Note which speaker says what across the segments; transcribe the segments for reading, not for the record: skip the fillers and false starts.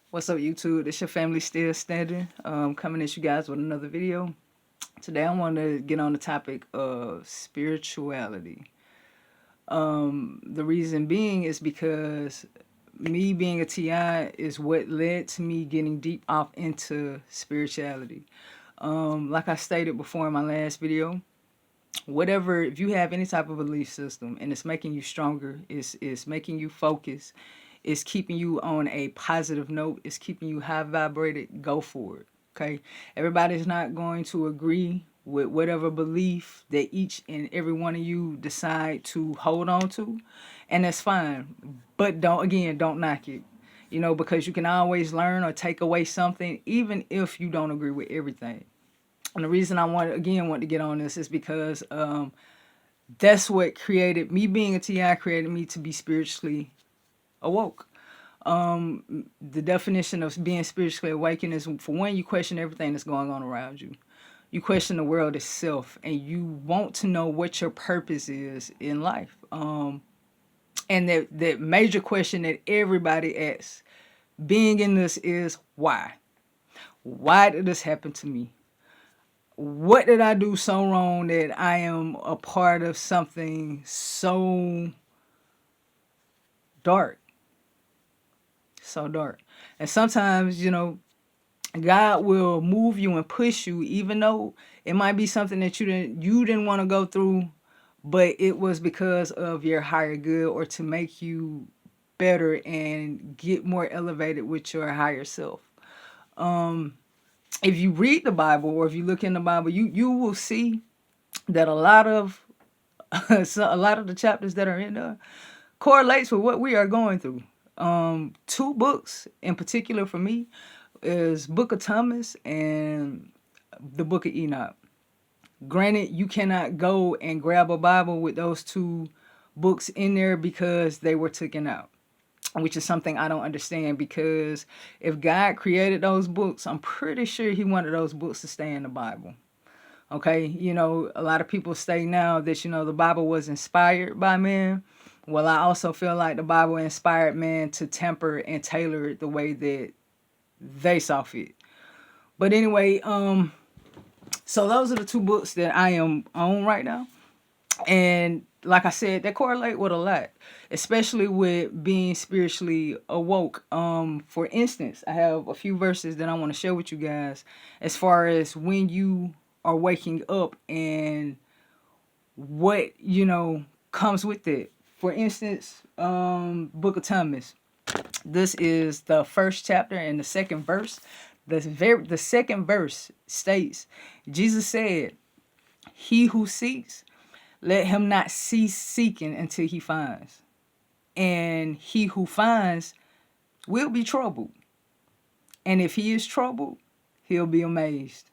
Speaker 1: What's up, YouTube? It's your family still standing. Coming at you guys with another video. Today, I want to get on the topic of spirituality. The reason being is because me being a TI is what led to me getting deep off into spirituality. Like I stated before in my last video, whatever, if you have any type of belief system and it's making you stronger, it's making you focus, it's keeping you on a positive note, it's keeping you high vibrated, go for it. Okay, everybody's not going to agree with whatever belief that each and every one of you decide to hold on to, and that's fine. But don't knock it, because you can always learn or take away something even if you don't agree with everything. And the reason I want to get on this is because that's what created me. Being a TI created me to be spiritually awoke. The definition of being spiritually awakened is, for one, you question everything that's going on around you. You question the world itself, and you want to know what your purpose is in life. And that major question that everybody asks, being in this, is why? Why did this happen to me? What did I do so wrong that I am a part of something so dark? So dark. And sometimes, God will move you and push you, even though it might be something that you didn't want to go through, but it was because of your higher good, or to make you better and get more elevated with your higher self. If you read the Bible, or if you look in the Bible, you will see that a lot of so a lot of the chapters that are in there correlates with what we are going through. Two books in particular for me is Book of Thomas and the Book of Enoch. Granted, you cannot go and grab a Bible with those two books in there because they were taken out, which is something I don't understand, because if God created those books, I'm pretty sure he wanted those books to stay in the Bible. Okay, a lot of people say now that, the Bible was inspired by man. Well, I also feel like the Bible inspired man to temper and tailor it the way that they saw fit. But anyway, so those are the two books that I am on right now. And like I said, they correlate with a lot, especially with being spiritually awoke. For instance, I have a few verses that I want to share with you guys as far as when you are waking up and what, comes with it. For instance, Book of Thomas. This is the first chapter and the second verse. The second verse states, Jesus said, "He who seeks, let him not cease seeking until he finds. And he who finds will be troubled. And if he is troubled, he'll be amazed.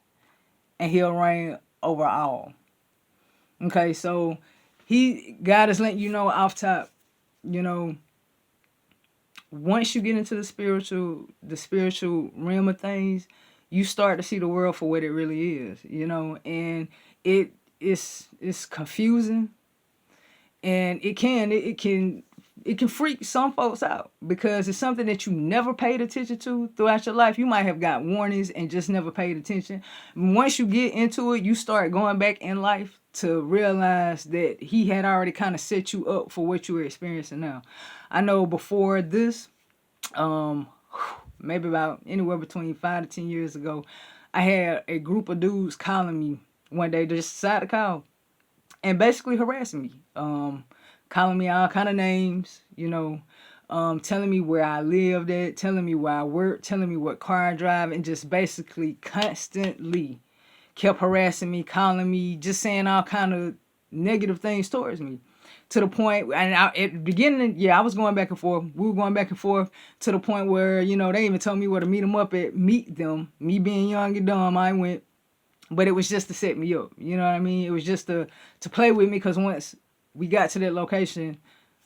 Speaker 1: And he'll reign over all." Okay, so God is letting you know off top, once you get into the spiritual realm of things, you start to see the world for what it really is, and it's confusing, and it can freak some folks out, because it's something that you never paid attention to throughout your life. You might have got warnings and just never paid attention. Once you get into it, you start going back in life to realize that he had already kind of set you up for what you were experiencing now. I know before this, maybe about anywhere between 5 to 10 years ago, I had a group of dudes calling me one day. They just decided to call and basically harassing me, calling me all kind of names, telling me where I lived at, telling me where I worked, telling me what car I drive, and just basically constantly kept harassing me, calling me, just saying all kind of negative things towards me. To the point, and at the beginning, I was going back and forth. We were going back and forth to the point where, they even told me where to meet them up at. Meet them. Me being young and dumb, I went. But it was just to set me up. You know what I mean? It was just to play with me, because once we got to that location,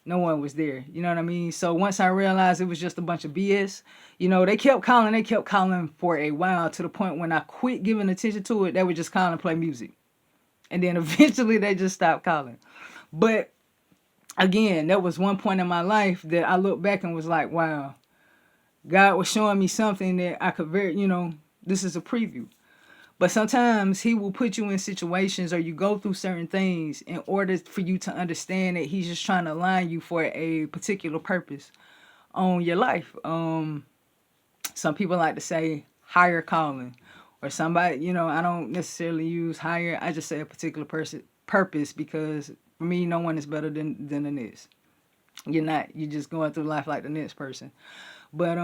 Speaker 1: no one was there. You know what I mean? So once I realized it was just a bunch of BS, they kept calling for a while, to the point when I quit giving attention to it, they would just call and play music. And then eventually they just stopped calling. But again, that was one point in my life that I look back and was like, wow, God was showing me something that I could this is a preview. But sometimes he will put you in situations or you go through certain things in order for you to understand that he's just trying to align you for a particular purpose on your life. Some people like to say higher calling or somebody, I don't necessarily use higher. I just say a particular person purpose because for me, no one is better than the next. You're just going through life like the next person. But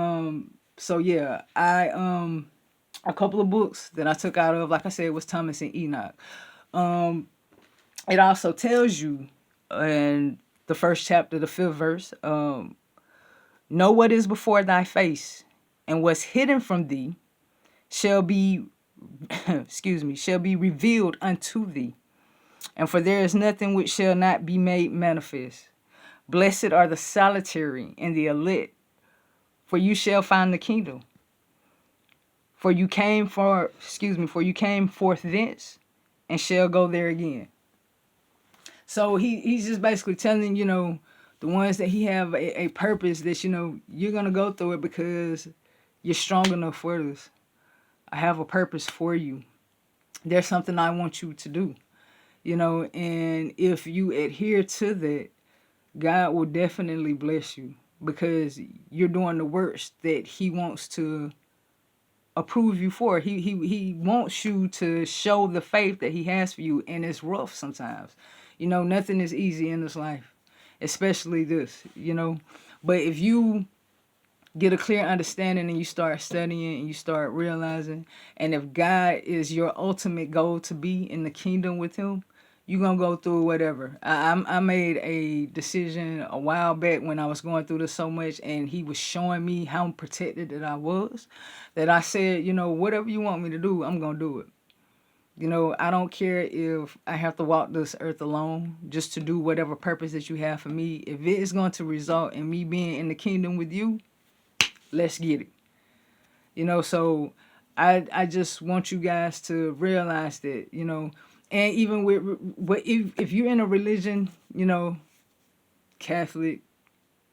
Speaker 1: so yeah, I a couple of books that I took out of, like I said, was Thomas and Enoch. Um, it also tells you in the first chapter, the fifth verse, know what is before thy face, and what's hidden from thee shall be, excuse me, shall be revealed unto thee. And for there is nothing which shall not be made manifest. Blessed are the solitary and the elect, for you shall find the kingdom. For you came forth thence, and shall go there again. So he's just basically telling, the ones that he have a purpose that, you're going to go through it because you're strong enough for this. I have a purpose for you. There's something I want you to do, and if you adhere to that, God will definitely bless you because you're doing the works that he wants to approve you for. He wants you to show the faith that he has for you, and it's rough sometimes. Nothing is easy in this life, especially this. But if you get a clear understanding and you start studying and you start realizing, and if God is your ultimate goal to be in the kingdom with him, you're going to go through whatever. I made a decision a while back when I was going through this so much and he was showing me how protected that I was, that I said, whatever you want me to do, I'm going to do it. I don't care if I have to walk this earth alone just to do whatever purpose that you have for me. If it is going to result in me being in the kingdom with you, let's get it. So I just want you guys to realize that, and even with if you're in a religion, Catholic,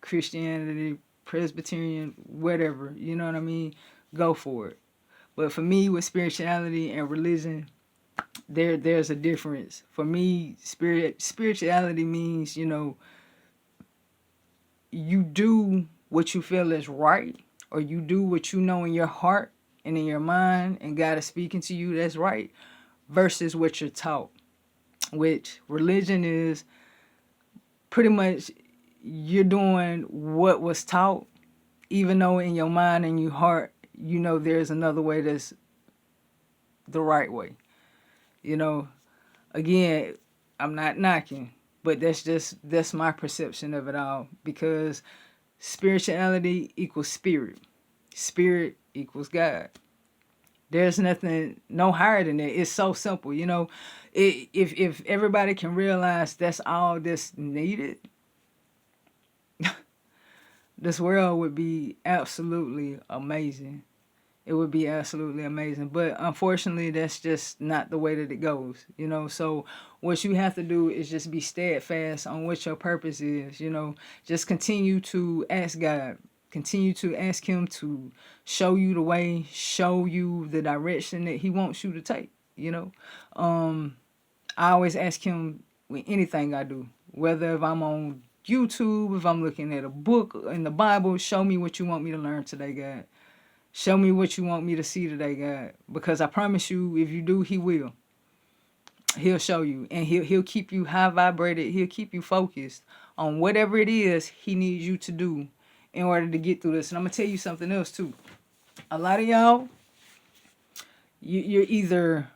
Speaker 1: Christianity, Presbyterian, whatever, you know what I mean, go for it. But for me, with spirituality and religion, there's a difference. For me, spirituality means, you do what you feel is right, or you do what you know in your heart and in your mind, and God is speaking to you that's right, versus what you're taught. Which religion is pretty much you're doing what was taught, even though in your mind and your heart, there's another way that's the right way. Again, I'm not knocking, but that's my perception of it all, because spirituality equals spirit. Spirit equals God. There's nothing no higher than that. It's so simple, If everybody can realize that's all that's needed, this world would be absolutely amazing. It would be absolutely amazing. But unfortunately, that's just not the way that it goes, So what you have to do is just be steadfast on what your purpose is, Just continue to ask God. Continue to ask him to show you the way, show you the direction that he wants you to take, I always ask him with anything I do, whether if I'm on YouTube, if I'm looking at a book in the Bible, show me what you want me to learn today, God. Show me what you want me to see today, God. Because I promise you, if you do, he will. He'll show you. And he'll keep you high vibrated. He'll keep you focused on whatever it is he needs you to do in order to get through this. And I'm going to tell you something else, too. A lot of y'all, you're either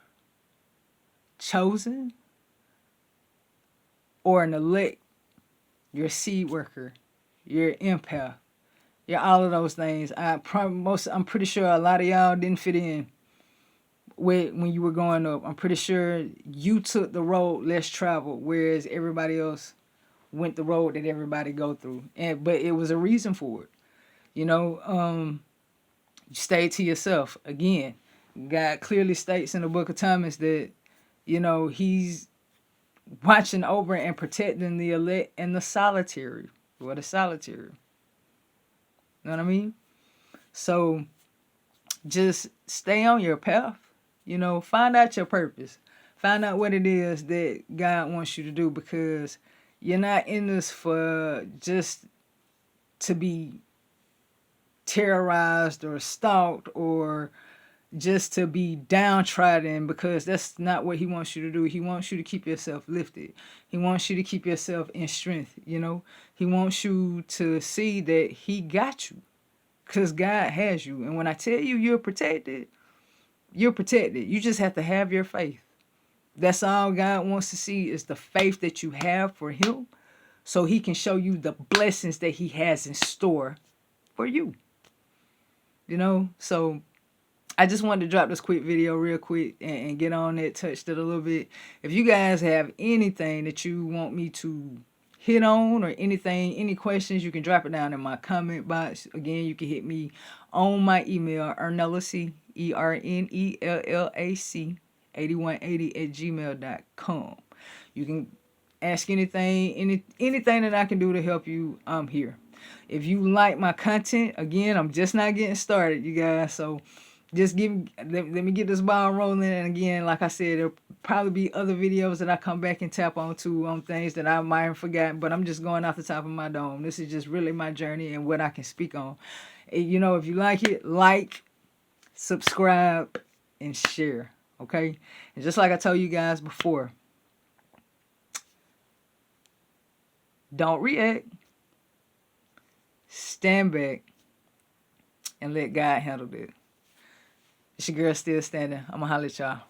Speaker 1: chosen or an elect. You're a seed worker. You're an empath. You're all of those things. I'm pretty sure a lot of y'all didn't fit in when you were growing up. I'm pretty sure you took the road less traveled, whereas everybody else went the road that everybody go through. But it was a reason for it. You stay to yourself. Again, God clearly states in the book of Thomas that, he's watching over and protecting the elect and the solitary. What a solitary. You know what I mean? So just stay on your path. You know, find out your purpose. Find out what it is that God wants you to do, because you're not in this for just to be terrorized or stalked or just to be downtrodden, because that's not what he wants you to do. He wants you to keep yourself lifted. He wants you to keep yourself in strength, you know. He wants you to see that he got you, because God has you. And when I tell you you're protected, you're protected. You just have to have your faith. That's all God wants to see, is the faith that you have for him, so he can show you the blessings that he has in store for you. You know, so I just wanted to drop this quick video real quick and get on it, touched it a little bit. If you guys have anything that you want me to hit on or anything, any questions, you can drop it down in my comment box. Again, you can hit me on my email, Ernellac, ERNELLAC 8180 @gmail.com. You can ask anything, anything that I can do to help you. I'm here. If you like my content, again, I'm just not getting started, you guys. So just let me get this ball rolling. And again, like I said, there'll probably be other videos that I come back and tap onto on things that I might have forgotten, but I'm just going off the top of my dome. This is just really my journey and what I can speak on. You know, if you like it, like, subscribe, and share. Okay? And just like I told you guys before, don't react. Stand back and let God handle it. It's your girl still standing. I'm going to holler at y'all.